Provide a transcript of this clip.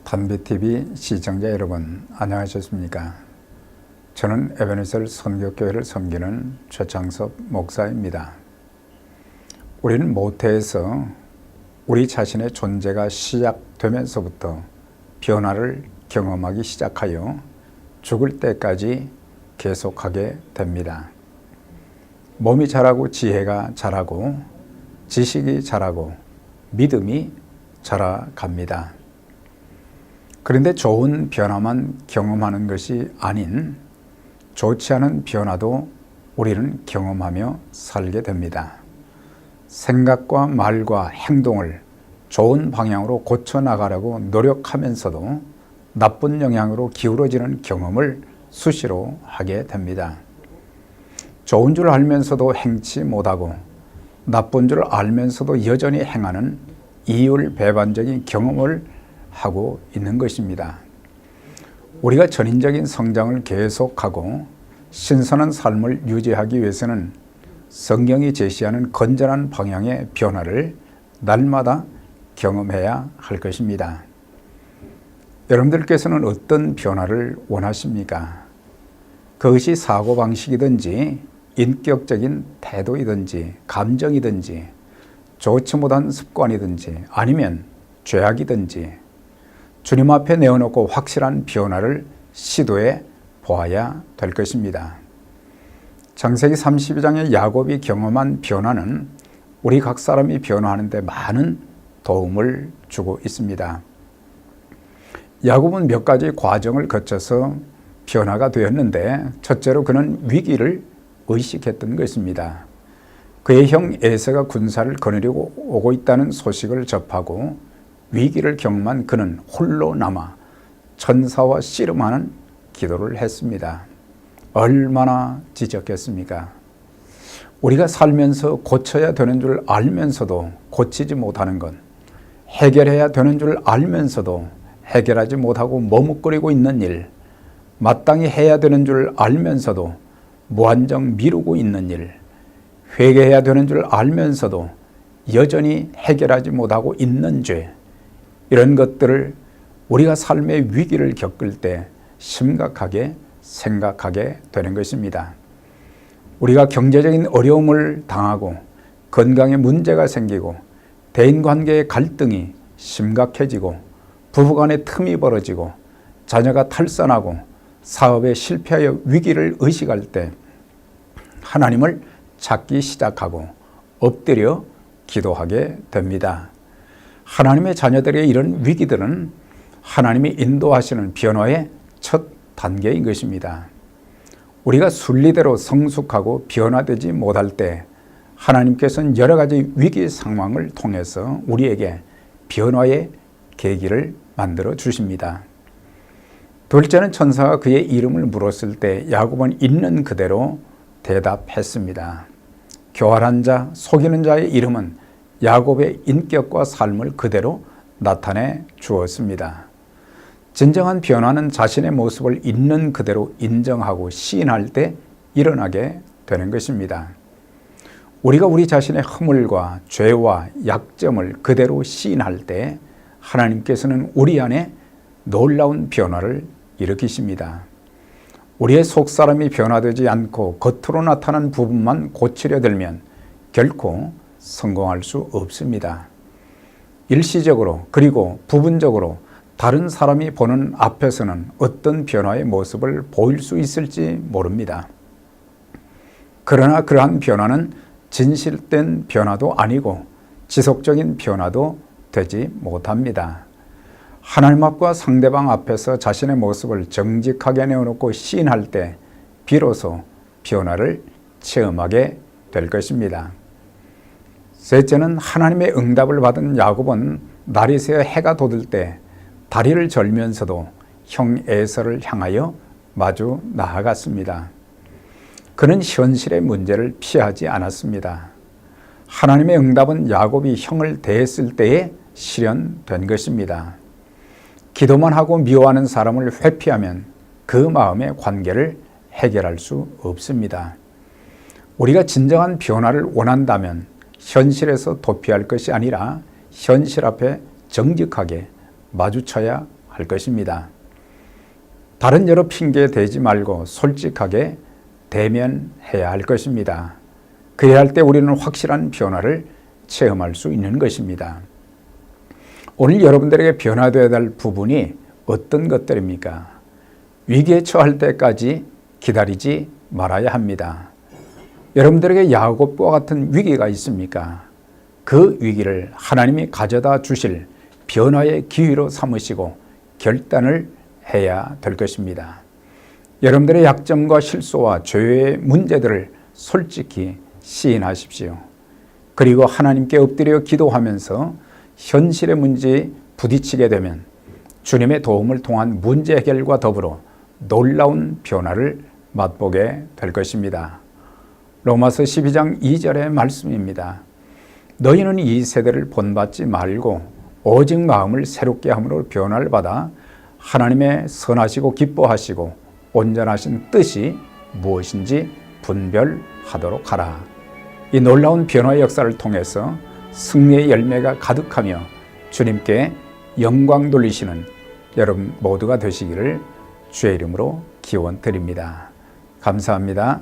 단비TV 시청자 여러분, 안녕하셨습니까? 저는 에베네셀 선교교회를 섬기는 최창섭 목사입니다. 우리는 모태에서 우리 자신의 존재가 시작되면서부터 변화를 경험하기 시작하여 죽을 때까지 계속하게 됩니다. 몸이 자라고 지혜가 자라고 지식이 자라고 믿음이 자라갑니다. 그런데 좋은 변화만 경험하는 것이 아닌 좋지 않은 변화도 우리는 경험하며 살게 됩니다. 생각과 말과 행동을 좋은 방향으로 고쳐나가려고 노력하면서도 나쁜 영향으로 기울어지는 경험을 수시로 하게 됩니다. 좋은 줄 알면서도 행치 못하고 나쁜 줄 알면서도 여전히 행하는 이율배반적인 경험을 하고 있는 것입니다. 우리가 전인적인 성장을 계속하고 신선한 삶을 유지하기 위해서는 성경이 제시하는 건전한 방향의 변화를 날마다 경험해야 할 것입니다. 여러분들께서는 어떤 변화를 원하십니까? 그것이 사고방식이든지 인격적인 태도이든지 감정이든지 좋지 못한 습관이든지 아니면 죄악이든지 주님 앞에 내어놓고 확실한 변화를 시도해 보아야 될 것입니다. 창세기 32장의 야곱이 경험한 변화는 우리 각 사람이 변화하는 데 많은 도움을 주고 있습니다. 야곱은 몇 가지 과정을 거쳐서 변화가 되었는데 첫째로 그는 위기를 의식했던 것입니다. 그의 형 에서가 군사를 거느리고 오고 있다는 소식을 접하고 위기를 경험한 그는 홀로 남아 천사와 씨름하는 기도를 했습니다. 얼마나 지적했습니까? 우리가 살면서 고쳐야 되는 줄 알면서도 고치지 못하는 것, 해결해야 되는 줄 알면서도 해결하지 못하고 머뭇거리고 있는 일, 마땅히 해야 되는 줄 알면서도 무한정 미루고 있는 일, 회개해야 되는 줄 알면서도 여전히 해결하지 못하고 있는 죄, 이런 것들을 우리가 삶의 위기를 겪을 때 심각하게 생각하게 되는 것입니다. 우리가 경제적인 어려움을 당하고 건강에 문제가 생기고 대인관계의 갈등이 심각해지고 부부간의 틈이 벌어지고 자녀가 탈선하고 사업에 실패하여 위기를 의식할 때 하나님을 찾기 시작하고 엎드려 기도하게 됩니다. 하나님의 자녀들의 이런 위기들은 하나님이 인도하시는 변화의 첫 단계인 것입니다. 우리가 순리대로 성숙하고 변화되지 못할 때 하나님께서는 여러 가지 위기 상황을 통해서 우리에게 변화의 계기를 만들어 주십니다. 둘째는 천사가 그의 이름을 물었을 때 야곱은 있는 그대로 대답했습니다. 교활한 자, 속이는 자의 이름은 야곱의 인격과 삶을 그대로 나타내 주었습니다. 진정한 변화는 자신의 모습을 있는 그대로 인정하고 시인할 때 일어나게 되는 것입니다. 우리가 우리 자신의 허물과 죄와 약점을 그대로 시인할 때 하나님께서는 우리 안에 놀라운 변화를 일으키십니다. 우리의 속사람이 변화되지 않고 겉으로 나타난 부분만 고치려 들면 결코 성공할 수 없습니다. 일시적으로 그리고 부분적으로 다른 사람이 보는 앞에서는 어떤 변화의 모습을 보일 수 있을지 모릅니다. 그러나 그러한 변화는 진실된 변화도 아니고 지속적인 변화도 되지 못합니다. 하나님 앞과 상대방 앞에서 자신의 모습을 정직하게 내어놓고 시인할 때 비로소 변화를 체험하게 될 것입니다. 셋째는 하나님의 응답을 받은 야곱은 날이 새어 해가 돋을 때 다리를 절면서도 형 에서를 향하여 마주 나아갔습니다. 그는 현실의 문제를 피하지 않았습니다. 하나님의 응답은 야곱이 형을 대했을 때에 실현된 것입니다. 기도만 하고 미워하는 사람을 회피하면 그 마음의 관계를 해결할 수 없습니다. 우리가 진정한 변화를 원한다면 현실에서 도피할 것이 아니라 현실 앞에 정직하게 마주쳐야 할 것입니다. 다른 여러 핑계 대지 말고 솔직하게 대면해야 할 것입니다. 그래야 할 때 우리는 확실한 변화를 체험할 수 있는 것입니다. 오늘 여러분들에게 변화되어야 할 부분이 어떤 것들입니까? 위기에 처할 때까지 기다리지 말아야 합니다. 여러분들에게 야곱과 같은 위기가 있습니까? 그 위기를 하나님이 가져다 주실 변화의 기회로 삼으시고 결단을 해야 될 것입니다. 여러분들의 약점과 실수와 죄의 문제들을 솔직히 시인하십시오. 그리고 하나님께 엎드려 기도하면서 현실의 문제에 부딪히게 되면 주님의 도움을 통한 문제 해결과 더불어 놀라운 변화를 맛보게 될 것입니다. 로마서 12장 2절의 말씀입니다. 너희는 이 세대를 본받지 말고 오직 마음을 새롭게 함으로 변화를 받아 하나님의 선하시고 기뻐하시고 온전하신 뜻이 무엇인지 분별하도록 하라. 이 놀라운 변화의 역사를 통해서 승리의 열매가 가득하며 주님께 영광 돌리시는 여러분 모두가 되시기를 주의 이름으로 기원드립니다. 감사합니다.